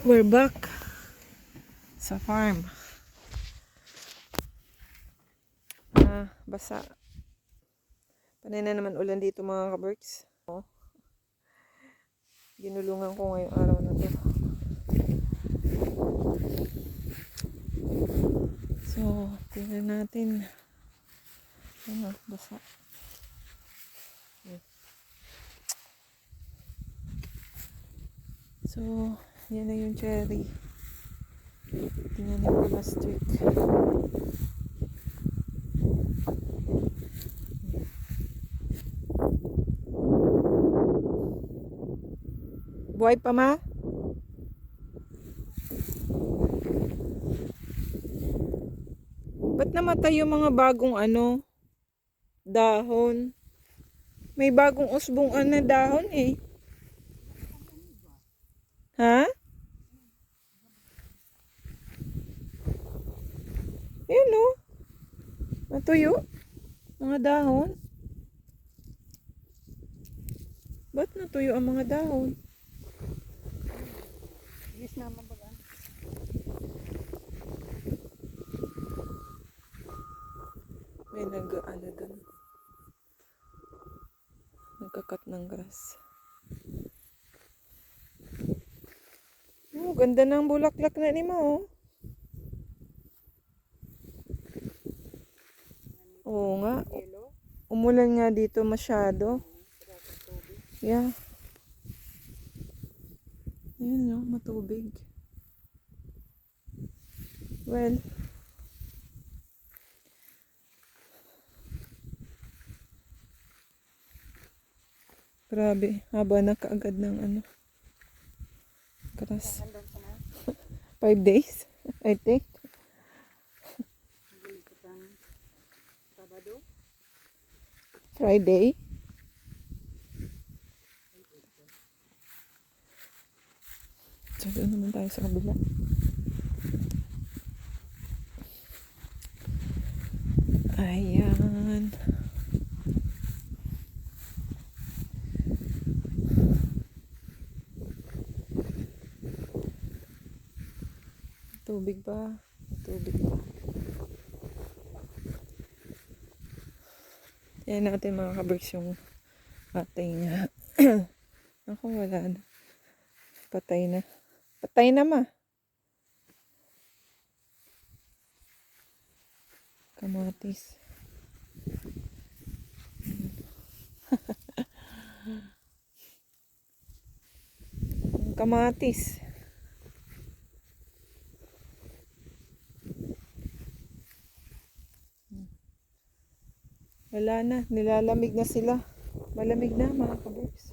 We're back sa farm. Basa. Panay na naman ulan dito mga kaberks. Ginulungan ko ngayong araw na to. So, tingnan natin. Ano, basa. So, yan na yung cherry. Tingnan ko last week. Buhay pa ma? Ba't namatay yung mga bagong dahon? May bagong usbong na dahon eh. Ha? Yan o. Natuyo. Mga dahon. Ba't natuyo ang mga dahon? Yes naman baga. May dun. Nagkakat ng grass. Oh, ganda ng bulaklak na ni mo. Oo nga. Umulan nga dito masyado. Yeah. Ayun no, matubig. Well. Grabe, haba na kaagad ng grass. 5 days, I think. Friday. So, doon naman tayo sa kabila. Ayan. Tubig ba? Tubig ba? Yan natin mga kaberks yung patay niya. Ako wala na. Patay na. Patay na ma. Kamatis. Kamatis. Wala na. Nilalamig na sila. Malamig na mga kaberks.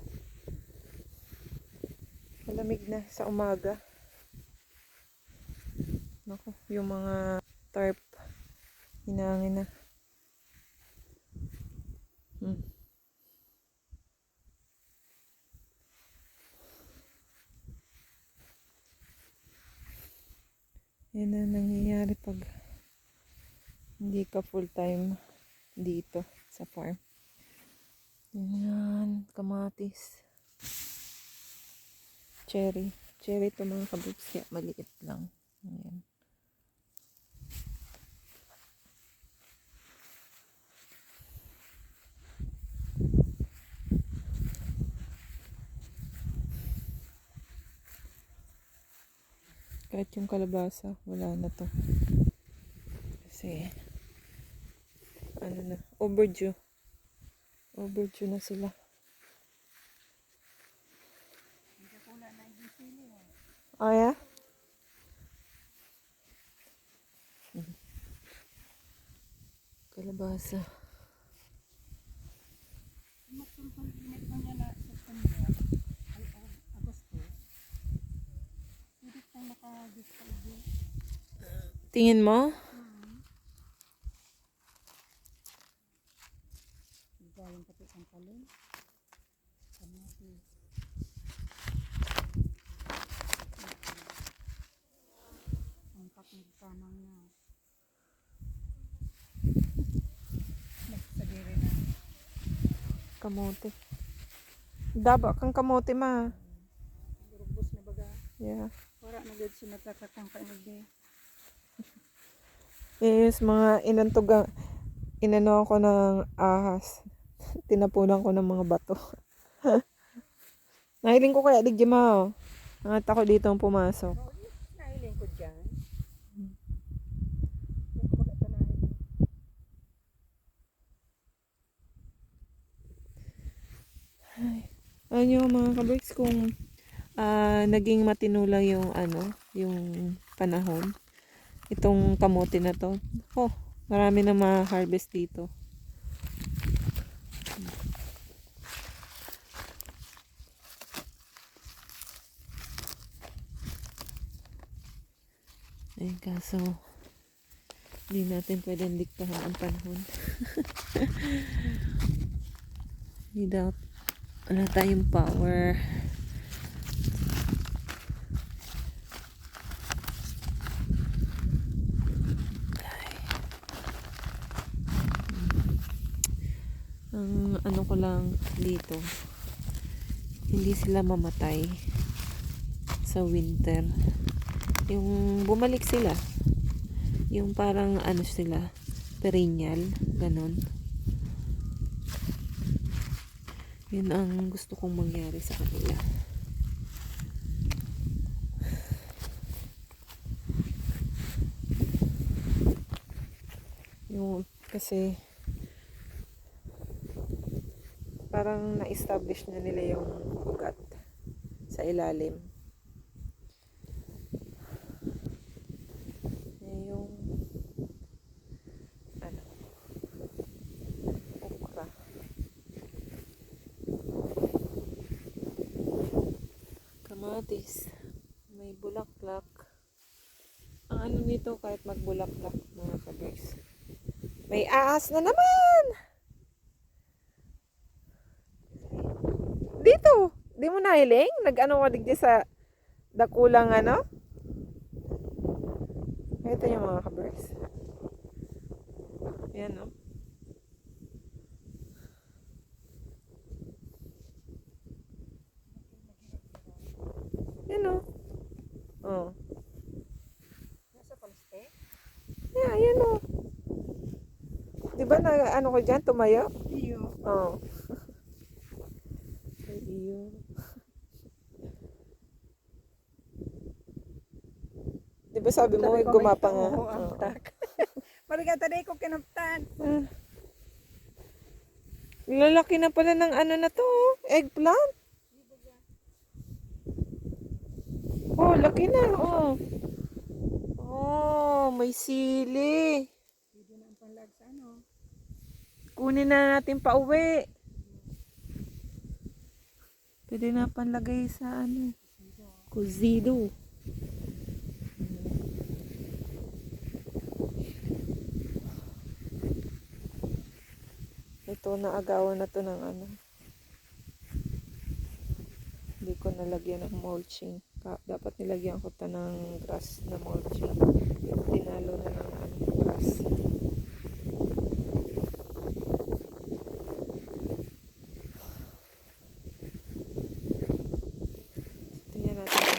Malamig na sa umaga. Naku, yung mga tarp. Hinangin na. Yan na nangyayari pag hindi ka full time dito sa farm. Yan, kamatis. Cherry. Cherry to mga kabuks, kaya maliit lang. Ayan. Kahit yung kalabasa, wala na to. Kasi, overdue. Overdue na sila. Oh, yeah? Kalabasa. Tingin mo? Kamote. Daba kang kamote ma. Yeah. Wala na gud siya nagkakatangka na di. Yes, mga inano ako ng ahas. Tinapunan ko ng mga bato. Nahiling ko kaya digdi mo. Nangat ako dito ang pumasok. Nahiling ko dyan. Ano yung mga kabricks kung naging matinula yung yung panahon. Itong kamote na to. Oh, marami na ma-harvest dito. Ayun, kaso hindi natin pwedeng diktahan ang panahon. Without wala tayong power. Ang ano ko lang dito, hindi sila mamatay sa winter. Yung bumalik sila, yung parang ano sila, perennial, ganun. Yun ang gusto kong mangyari sa kanila. Yung, kasi parang na-establish na nila yung ugat sa ilalim. Yung ano, okra. Kamatis. May bulaklak. Ang ano nito kahit magbulaklak mga kabers. May ahas na naman! Dito! Di mo nahiling? Nag-ano ka digdi sa dakulang ano? Ito yung mga kabers. Yan o. Yan o. Oh. Nasa palste? Yeah, yan o. Di ba na ano ko dyan? Tumayo? Iyo. Oo. Ay, iyo. Di ba sabi mo, gumapa nga? Oo, ang tak. Marigata na ko kinaptan. Lalaki na pala ng ano na to, eggplant. Oh, laki na, oh. Oh, may sili. Pwede na ang panlag sa ano. Kunin na natin pa uwi. Pwede na panlagay sa ano, kuzido. Ito, naagawan na to ng ano. Hindi ko nalagyan ng mulching. Dapat nilagyan ko ta ng grass na mulching. Tinalo na ng ano, grass. Tingnan natin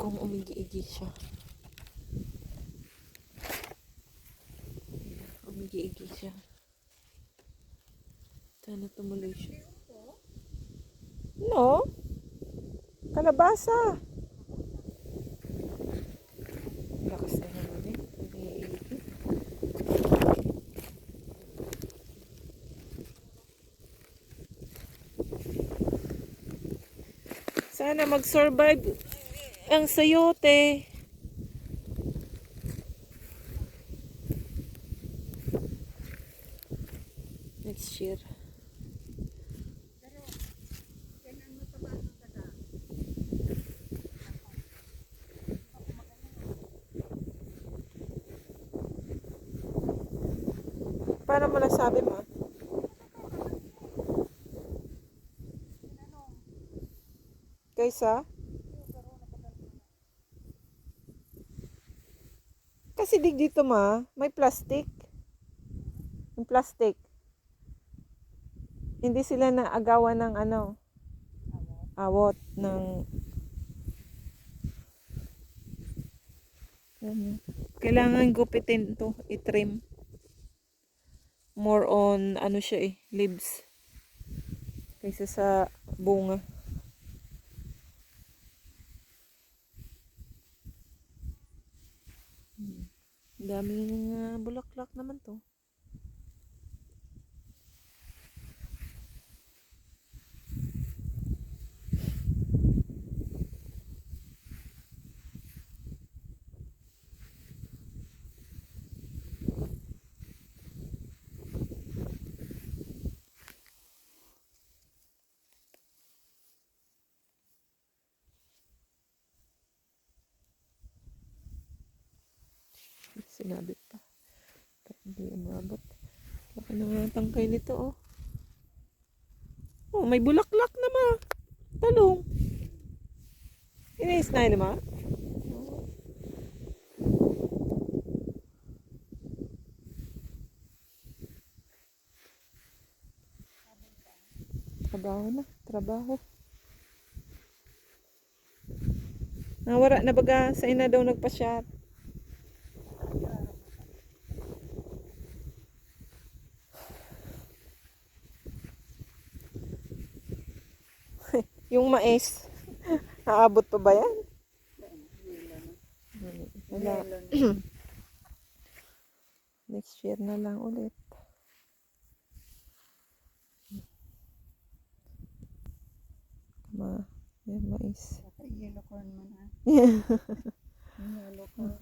kung umigi-igi siya. Umigi-igi siya. Sana tumuloy siya. No? Kalabasa. Lakas na naman eh. Umigi-igi. Sana mag-survive ang sayote. Next year. Paano mo nasabi mo? Kaysa? Kasi dito may plastic. Yung plastic. Hindi sila naagawan ng ano, awot ng Yan yun. Kailangan gupitin to, i-trim. More on, ano siya leaves. Kaysa sa bunga. Daming bulaklak naman to. Sinabit pa. Hindi umabot. Laki na nga ang tangkay nito, oh. Oh, may bulaklak naman. Talong. Inis na naman. Trabaho na. Trabaho. Nawara na baga sa ina daw nagpa-shot. Yung mais. Naabot pa ba yan? Wala. Next year na lang ulit. Yan mais. Yellow corn man ha. Yeah. Yellow corn.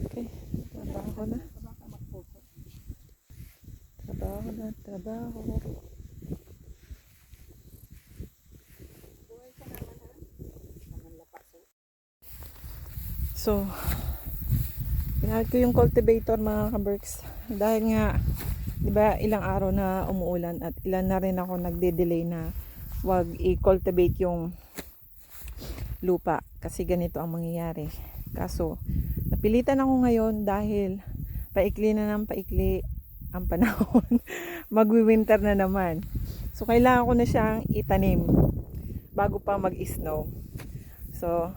Okay. Trabaho na. Baka magpupo. Trabaho na. Trabaho. Buhay ka naman ha. Naman lapas eh. So, ginamit ko yung cultivator mga kaberks. Dahil nga, di ba ilang araw na umuulan at ilan na rin ako nagde-delay na wag i-cultivate yung lupa. Kasi ganito ang mangyayari. Kaso, napilitan ako ngayon dahil paikli na ng paikli ang panahon. Magwi-winter na naman. So, kailangan ko na siyang itanim bago pa mag-snow. So,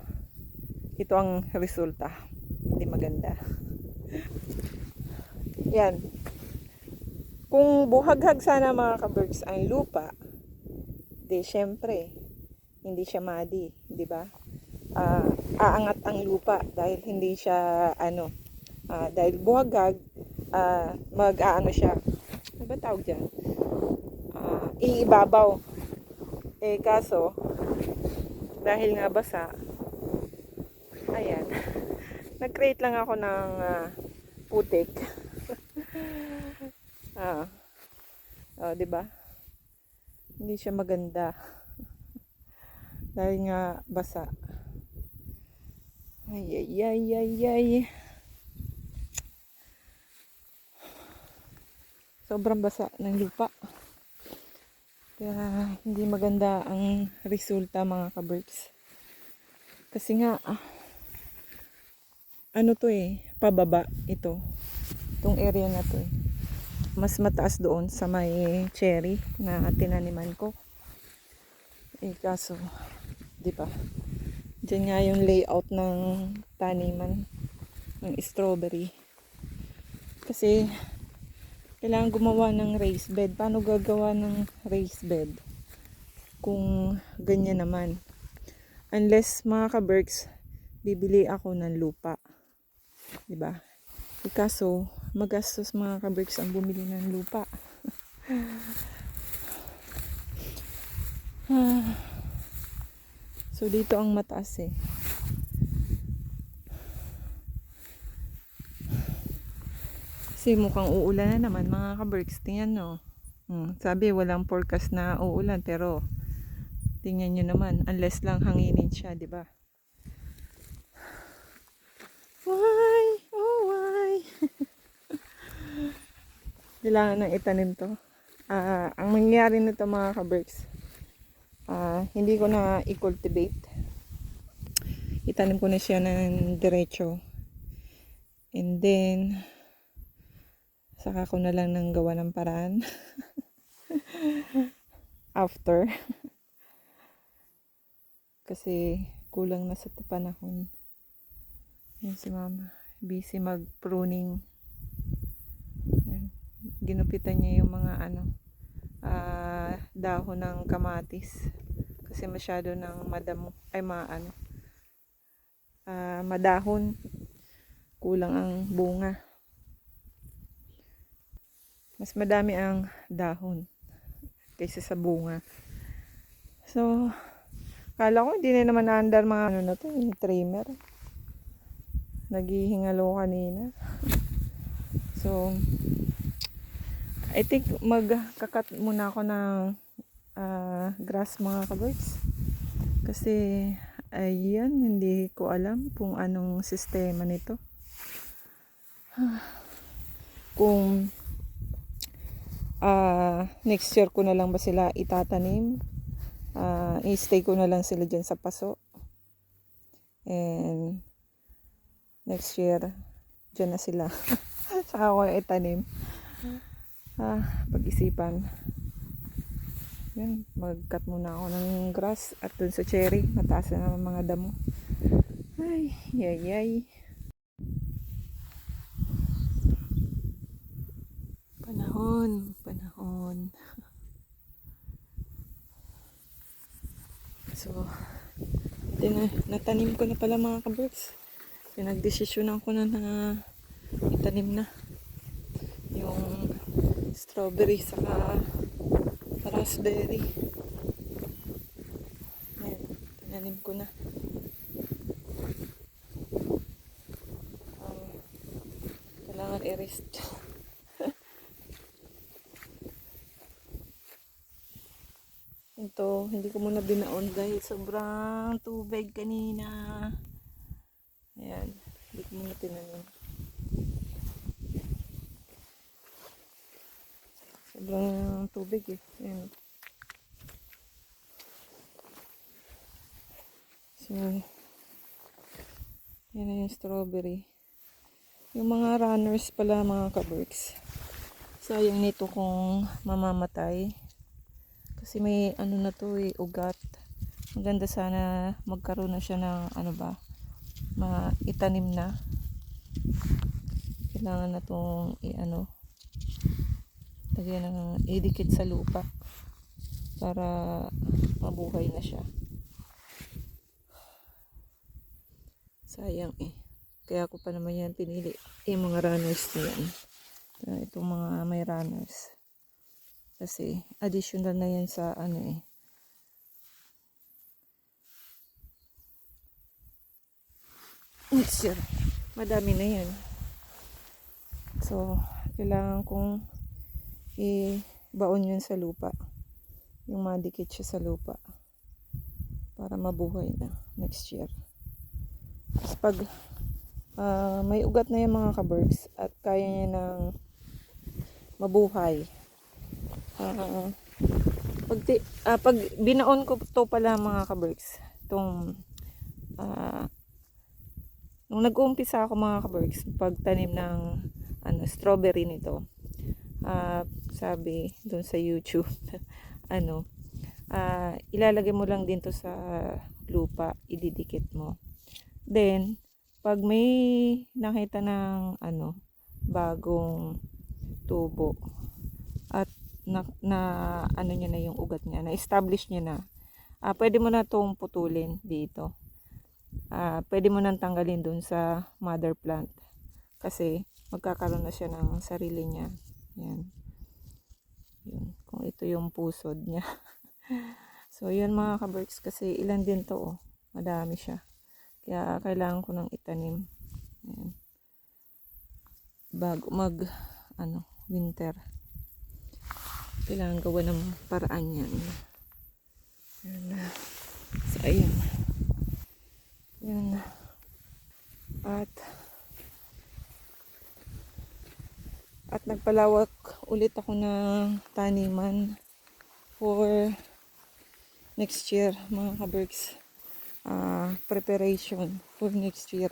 ito ang resulta. Hindi maganda. Yan. Kung buhaghag sana mga kabergs ang lupa, di syempre, hindi siya madi, di ba? Aangat ang lupa dahil hindi siya, dahil buhaghag, mag-aano siya. Ano ba tawag dyan? Iibabaw. Kaso, dahil nga basa, ayan, nag-create lang ako ng putik. Di ba? Hindi siya maganda. Dahil nga basa. Ay, ay, ay, ay, ay. Sobrang basa ng lupa. Kaya hindi maganda ang resulta mga kaberks. Kasi nga, ano to pababa ito. Itong area na to mas mataas doon sa may cherry na tinaniman ko. Kaso, di ba? Diyan nga yung layout ng taniman ng strawberry. Kasi, kailangan gumawa ng raised bed. Paano gagawa ng raised bed? Kung ganyan naman. Unless, mga kaberks, bibili ako ng lupa. Di ba? Kaso, magastos mga kaberks ang bumili ng lupa. So, dito ang mataas Kasi mukhang uulan na naman mga kaberks. Tingnan nyo. Sabi, walang forecast na uulan. Pero, tingnan nyo naman. Unless lang hanginin siya, di ba? Why? Oh, why? Kailangan nang itanim to. Ang mangyayari nito mga kaberks, hindi ko na i-cultivate. Itanim ko na siya ng diretso. And then, saka ko na lang nang gawa ng paraan. After. Kasi kulang na sa panahon. Yan si mama. Busy mag-pruning. Yan. Ginupitan niya yung mga dahon ng kamatis. Kasi masyado ng madamo. Ay madahon. Kulang ang bunga. Mas madami ang dahon kaysa sa bunga. So, kala ko hindi na naman naandar mga na to, yung trimmer. Naghihingalo kanina. So, I think magkakat muna ako ng grass mga kaboys. Kasi, ayan, hindi ko alam kung anong sistema nito. Kung next year ko na lang ba sila itatanim. I-stay ko na lang sila dyan sa paso. And next year, dyan na sila. Saka ako itanim. Pag-isipan. Yan, mag-cut muna ako ng grass. At dun sa cherry, mataas na naman mga damo. Ay, yay. Panahon. So, natanim ko na pala mga kaberks. Pinagdesisyonan ko na itanim na yung strawberry saka raspberry. Ayan, tinanim ko na. Kailangan i-rest. Ito, hindi ko muna binaon dahil sobrang tubig kanina. Ayan, hindi ko muna tinanim. Sobrang tubig eh. Ayan. So, yan na yung strawberry. Yung mga runners pala mga kaberks. Sayang nito kung mamamatay. Kasi may na to eh, ugat. Maganda sana magkaroon na siya ng itanim na. Kailangan na tong lagyan ng idikit sa lupa para mabuhay na siya. Sayang eh. Kaya ako pa naman yan pinili. Yung mga runners niyan. Itong mga may runners. Kasi additional na yan sa next year. Madami na yan. So, kailangan kong i-baon yun sa lupa. Yung madikit siya sa lupa. Para mabuhay na next year. Tapos pag may ugat na yung mga kaberks at kaya niya ng mabuhay. Pag binaon ko to pala mga kaberks, itong nung nag-uumpisa ako mga kaberks, pagtanim ng strawberry nito, sabi doon sa YouTube, ilalagay mo lang din to sa lupa, ididikit mo. Then, pag may nakita ng bagong tubo at niya na yung ugat niya, na-establish niya na, pwede mo na itong putulin dito. Pwede mo nang tanggalin dun sa mother plant kasi magkakaroon na siya ng sarili niya. Yan. Yun. Kung ito yung pusod niya. So, yun mga kaberks, kasi ilan din to, madami siya. Kaya kailangan ko nang itanim. Yan. Bago winter. Kailangan gawa ng paraan yan. Yan. So, ayan. Yan. At nagpalawak ulit ako ng taniman for next year mga kaberks. Preparation for next year.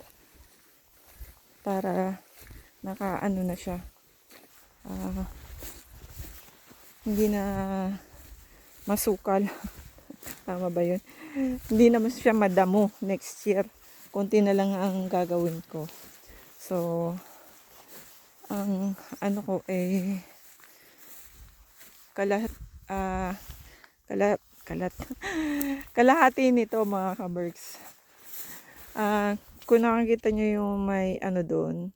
Para na siya. Hindi na masukal. Tama ba yun? Hindi naman siya madamo next year. konti na lang ang gagawin ko. So, ang ano ko kalat, kalat, kalahati nito mga kaberks. Kung nakikita nyo yung may ano doon,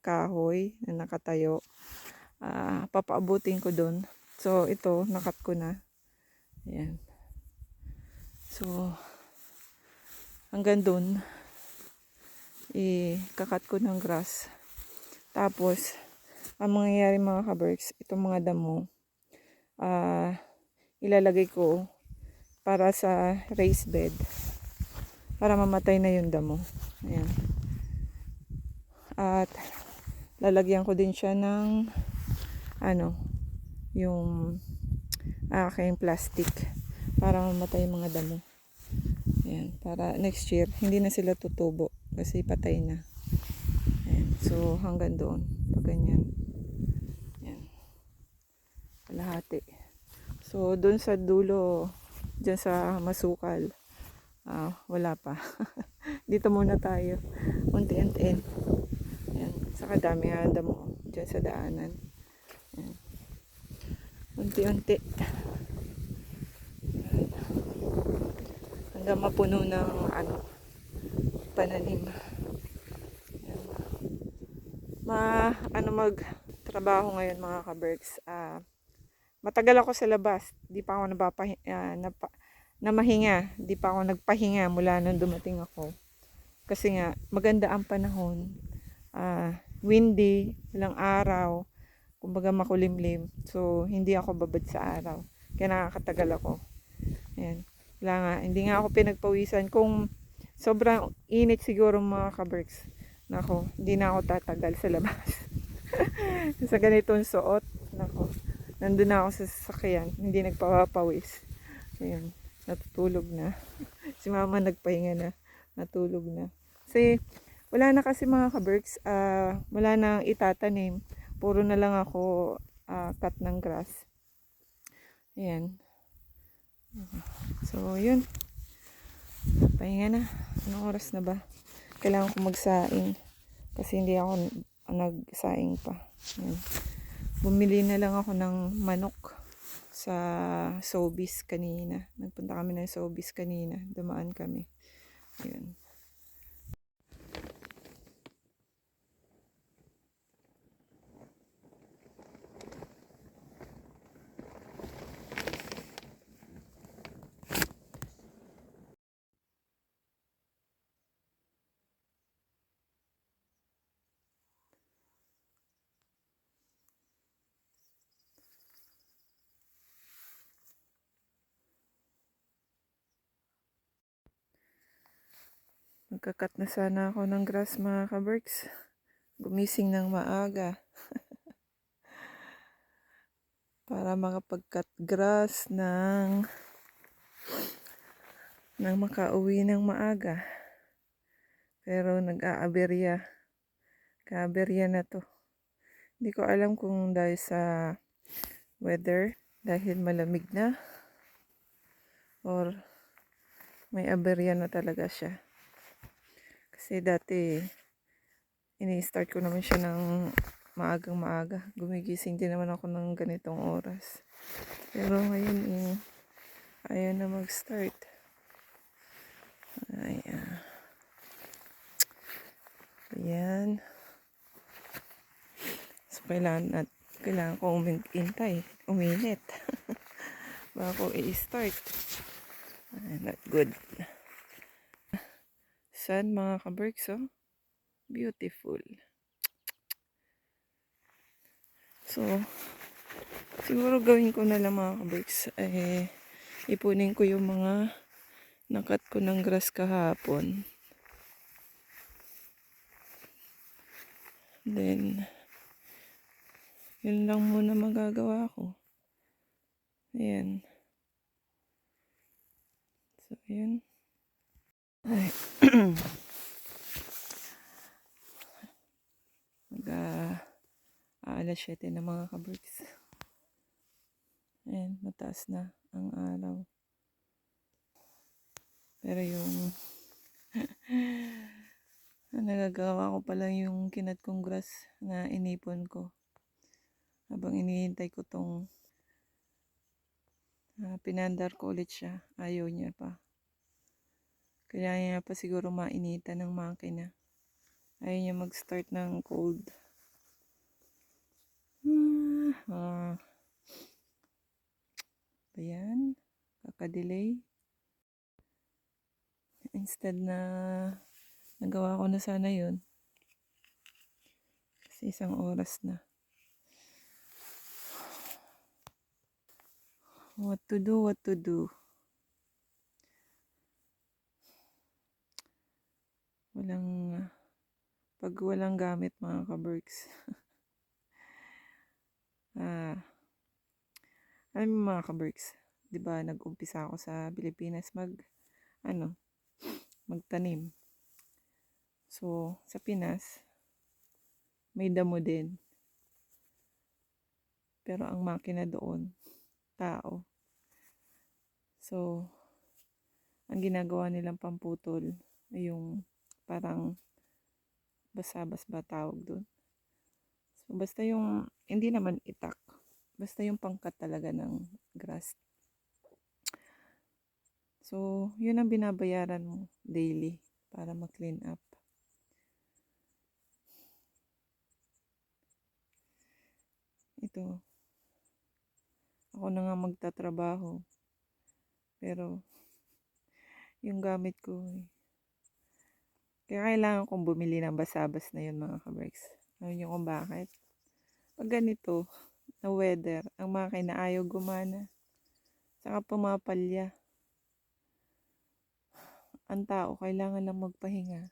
kahoy na nakatayo, papaabutin ko doon. So, ito, nakat ko na. Ayan. So, hanggang doon, kakat ko ng grass. Tapos, ang mangyayari mga kaberks, itong mga damo, ilalagay ko para sa raised bed. Para mamatay na yung damo. Ayan. At, lalagyan ko din siya ng, yung aking plastic. Para mamatay yung mga damo. Ayan. Para next year, hindi na sila tutubo. Kasi patay na. Ayan. So, hanggang doon. Pag ganyan. Ayan. Kalahati. So, doon sa dulo, dyan sa masukal, wala pa. Dito muna tayo. Unti-untiin. Ayan. Saka dami nga damo dyan sa daanan. Ayan. Unti-unti. Hanggang mapuno ng pananim. Ayan. Magtrabaho ngayon mga kaberks. Matagal ako sa labas. Di pa ako namahinga. Di pa ako nagpahinga mula nung dumating ako. Kasi nga, maganda ang panahon. Windy, walang araw. Kumbaga makulimlim. So, hindi ako babad sa araw. Kaya nakakatagal ako. Ayan. Wala nga, hindi nga ako pinagpawisan. Kung sobrang init siguro mga kaberks, nako, hindi na ako tatagal sa labas. Sa ganitong suot, nako, nandun na ako sa sasakyan, hindi nagpapawis. Ayan, natutulog na. Si mama nagpahinga na, natulog na. Kasi, wala na kasi mga kaberks, wala na itatanim. Puro na lang ako cut ng grass. Ayan. So, yun. Pahinga na. Anong oras na ba? Kailangan ko magsaing. Kasi hindi ako nagsaing pa. Ayan. Bumili na lang ako ng manok sa Sobeys kanina. Nagpunta kami ng Sobeys kanina. Dumaan kami. Ayan. Magkakat na sana ako ng grass mga kaberks. Gumising ng maaga. Para makapag-cut grass ng makauwi ng maaga. Pero nag-aaberya. Kaaberya na to. Hindi ko alam kung dahil sa weather, dahil malamig na, or may aberya na talaga siya. Kasi dati, ini-start ko naman siya ng maagang maaga. Gumigising din naman ako ng ganitong oras. Pero ngayon, ayaw na mag-start. Ayan. So, kailangan ko uminit. Bago i-start. Not good. Sun mga kaberks, oh. Beautiful. So, siguro gawin ko na lang mga kaberks, ipunin ko yung mga nakat ko ng grass kahapon. Then, yun lang muna magagawa ko. Ayan. So, ayan. Ay. Alas 7 na mga kaberks. Ayan, mataas na ang araw. Pero yung Nagagawa ko pa lang yung kinat kong grass na inipon ko. Habang inihintay ko tong pinandar ko ulit siya. Ayaw niya pa. Kaya niya pa siguro mainitan ng makina. Ayaw niya mag-start ng cold. Ayan. Kaka-delay. Instead na nagawa ko na sana yun. Kasi 1 oras na. What to do, what to do. Pag walang gamit mga ka-berks. Alam mo mga ka-berks, di ba nag-umpisa ako sa Pilipinas magtanim. So, sa Pinas, may damo din. Pero ang makina doon, tao. So, ang ginagawa nilang pamputol ay yung parang basabas ba tawag doon. So, basta yung, hindi naman itak. Basta yung pangkat talaga ng grass. So, yun ang binabayaran mo daily para ma-clean up. Ito. Ako na nga magtatrabaho. Pero, yung gamit ko, kaya kailangan kong bumili ng basabas na yun mga ka-berks. Alam niyo kung bakit? Pag ganito, na weather, ang makina ayaw gumana. Saka pumapalya. Ang tao, kailangan lang magpahinga.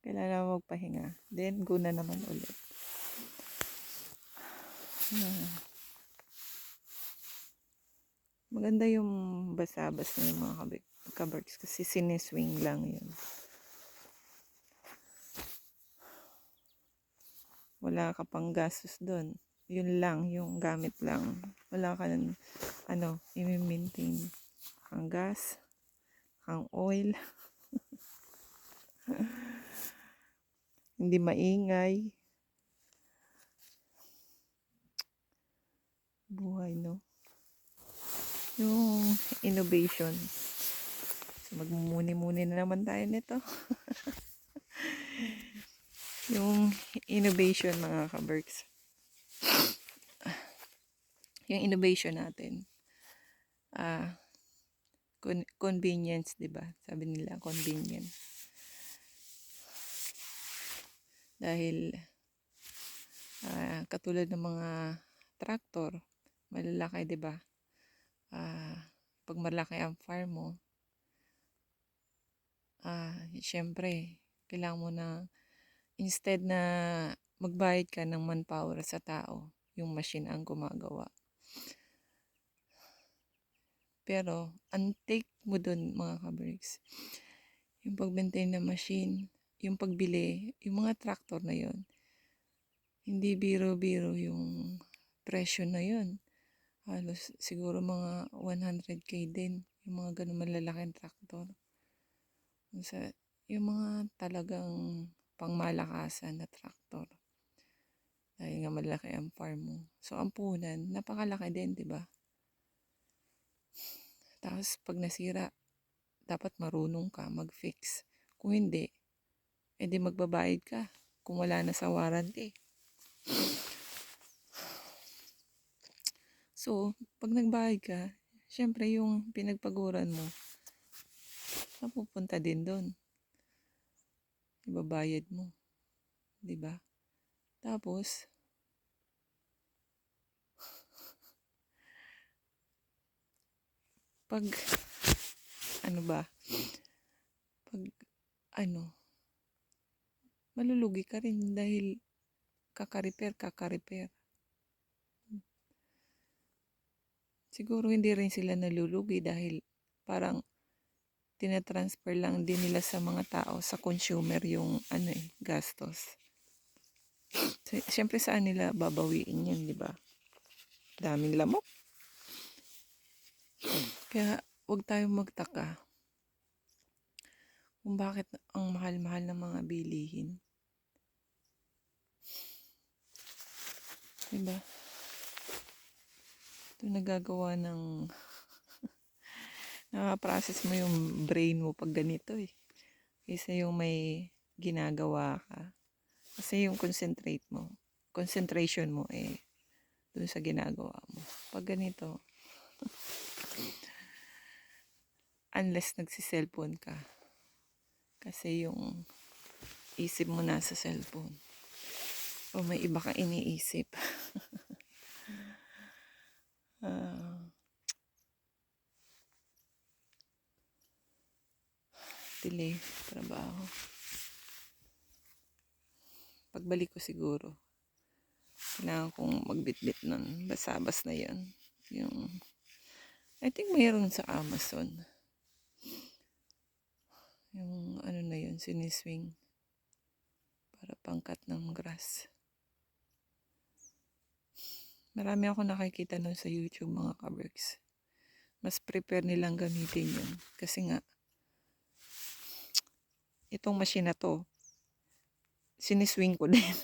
Kailangan lang magpahinga. Then, go na naman ulit. Maganda yung basabas na yung mga ka-berks kasi siniswing lang yun. Wala ka pang gastos doon. Yun lang, yung gamit lang. Wala ka ng, i-maintain. Kang gas, kang oil. Hindi maingay. Buhay, no? Yung innovation. So, magmumuni-muni na naman tayo nito. Yung innovation, mga ka-berks. Yung innovation natin. Convenience, di ba? Sabi nila, convenience. Dahil, katulad ng mga tractor, malalaki, di ba? Pag malaki ang farm mo, syempre, kailangan mo na, instead na magbayad ka ng manpower sa tao, yung machine ang gumagawa. Pero, ang take mo dun, mga ka-berks, yung pag-maintain ng machine, yung pagbili, yung mga tractor na yun, hindi biro-biro yung presyo na yun. Halos siguro mga 100K din, yung mga ganun malalaking traktor. Yung mga talagang pangmalakasan na traktor. Dahil nga malaki ang farm mo. So, ang puhunan, napakalaki din, di ba? Tapos, pag nasira, dapat marunong ka mag-fix. Kung hindi, edi magbabayad ka kung wala na sa warranty. So, pag nagbayad ka, syempre yung pinagpaguran mo, napupunta din doon. Ibabayad mo. Diba? Tapos, pag, malulugi ka rin dahil kaka-repair. Siguro hindi rin sila nalulugi dahil parang tinatransfer lang din nila sa mga tao, sa consumer yung gastos. Siyempre saan nila babawiin yun, di ba? Daming lamok. Kaya huwag tayong magtaka kung bakit ang mahal-mahal ng mga bilihin. Diba? Ito nagagawa ng process mo yung brain mo pag ganito eh. Kaysa yung may ginagawa ka. Kasi yung concentration mo eh dun sa ginagawa mo. Pag ganito, unless nagsiselfone ka. Kasi yung isip mo nasa cellphone. O may iba kang iniisip. Delay, trabaho. Pagbalik ko siguro, kailangan kong magbitbit ng basabas na yan. Yung, I think mayroon sa Amazon. Yung ano na yun, siniswing. Para pangkat ng grass. Marami ako nakikita nun sa YouTube mga kaberks. Mas prepare nilang gamitin yun. Kasi nga, itong machine na to, siniswing ko din.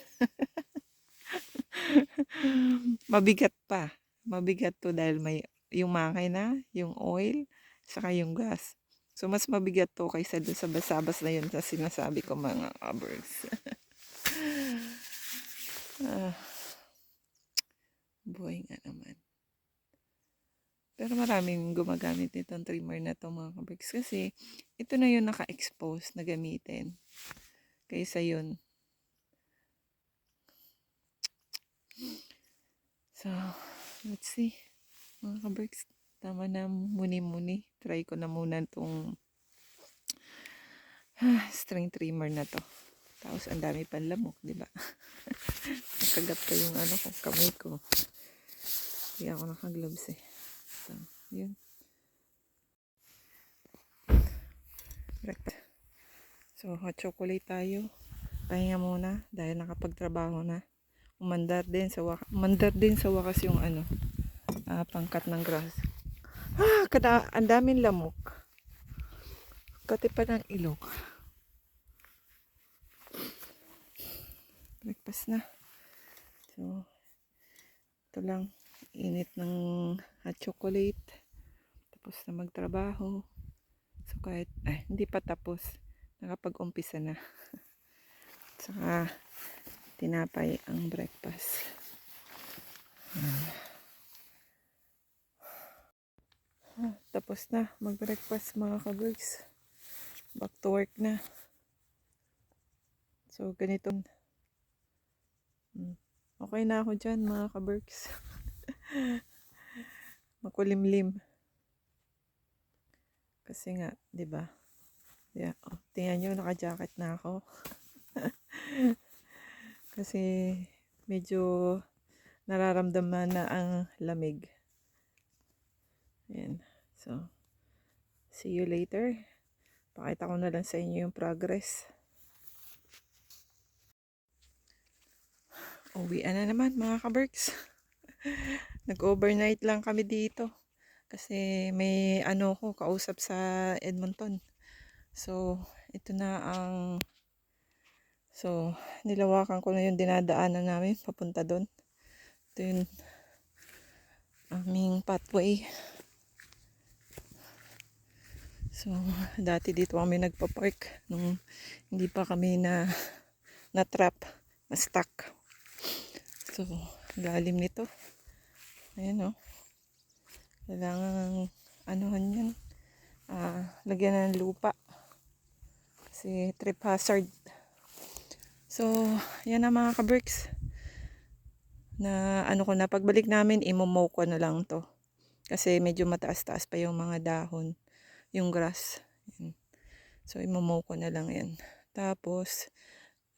Mabigat pa. Mabigat to dahil may yung makina, yung oil, saka yung gas. So, mas mabigat to kaysa dun sa basabas na yun na sinasabi ko mga kaberks. Buhay nga naman. Pero maraming gumagamit nitong trimmer na to mga kaberks. Kasi ito na yung naka-expose na gamitin. Kaysa yun. So, let's see. Mga kaberks, tama na muni-muni. Try ko na muna itong string trimmer na to. Tapos ang dami pang lamok, di ba? Nakagat ko yung ano ko, kamay ko. Hindi ako naka-gloves eh. So, yun. Breakfast. So, hot chocolate tayo. Pahinga muna dahil nakapagtrabaho na. Umandar din sa wakas yung ano, pangkat ng grass. Ang daming lamok. Kati pa ng ilong. Breakfast na. So, ito lang. Init ng hot chocolate. Tapos na magtrabaho. So, kahit, hindi pa tapos. Nakapag-umpisa na. Saka, tinapay ang breakfast. Tapos na mag-breakfast mga kaberks. Back to work na. So, ganito. Okay na ako dyan mga kaberks. Makulimlim. Kasi nga, di ba? Yeah. Oh, tingnan nyo, naka-jacket na ako. Kasi medyo nararamdaman na ang lamig. Ayan. So, see you later. Pakita ko na lang sa inyo yung progress. Uwian na naman mga kaberks. Nag-overnight lang kami dito. Kasi may ano ko kausap sa Edmonton. So, ito na ang... So, nilawakan ko na yung dinadaanan namin papunta doon. Ito yung aming pathway. So, dati dito kami nagpa-park nung hindi pa kami na-trap, na-stuck. So, lalim nito. Ayan o. Kailangan anuhan yan. Lagyan ng lupa. Kasi trip hazard. So, yan na mga kaberks. Na ano ko na, pagbalik namin, imomow ko na lang to. Kasi medyo mataas-taas pa yung mga dahon. Yung grass. Ayan. So, imomow ko na lang yan. Tapos,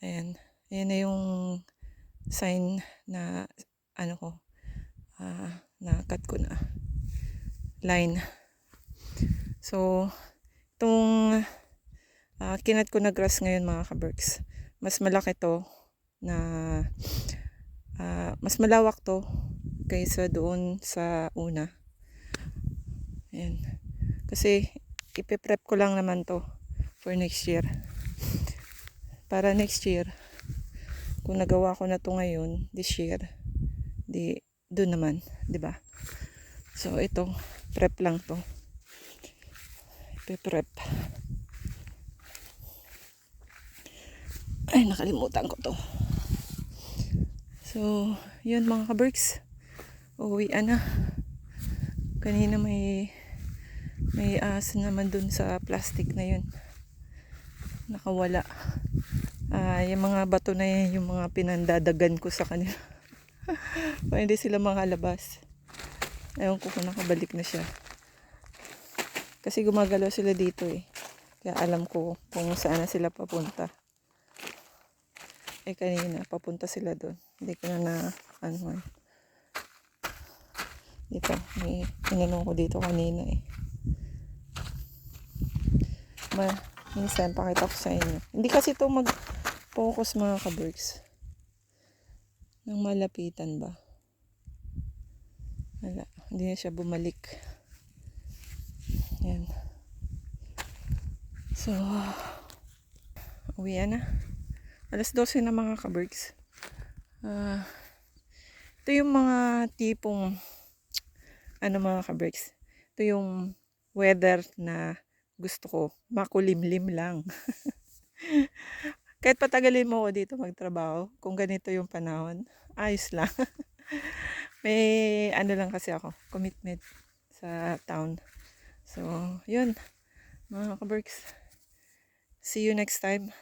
ayan. Ayan na yung sign na ano ko. Na-cut ko na. Line. So, itong kinat ko na grass ngayon mga kaberks. Mas malaki to na mas malawak to kaysa doon sa una. Ayan. Kasi ipiprep ko lang naman to for next year. Para next year, kung nagawa ko na to ngayon, this year, di doon naman, 'di ba? So ito, prep lang to. Prep. Ay, nakalimutan ko to. So, yun mga ka-Berks. Uuwian na. Kanina may ahas naman dun sa plastic na yun. Nakawala. Yung mga bato na yan, yung mga pinandadagan ko sa kanila. Para hindi sila makalabas. Ewan ko kung nakabalik na siya. Kasi gumagalaw sila dito eh. Kaya alam ko kung saan na sila papunta. Kanina, papunta sila doon. Hindi ko na dito, may tinanong ko dito kanina eh. Minsan, pakita ko sa inyo. Hindi kasi ito mag-focus mga ka-Berks. Nang malapitan ba? Wala, hindi na siya bumalik. Yan. So, uwian na. 12:00 na mga ka-Berks. Ito yung mga tipong mga ka-Berks. Ito yung weather na gusto ko. Makulimlim lang. Kahit patagalin mo ako dito magtrabaho, kung ganito yung panahon, ayos lang. May lang kasi ako, commitment sa town. So, yun. Mga ka-Berks. See you next time.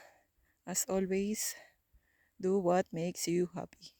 As always, do what makes you happy.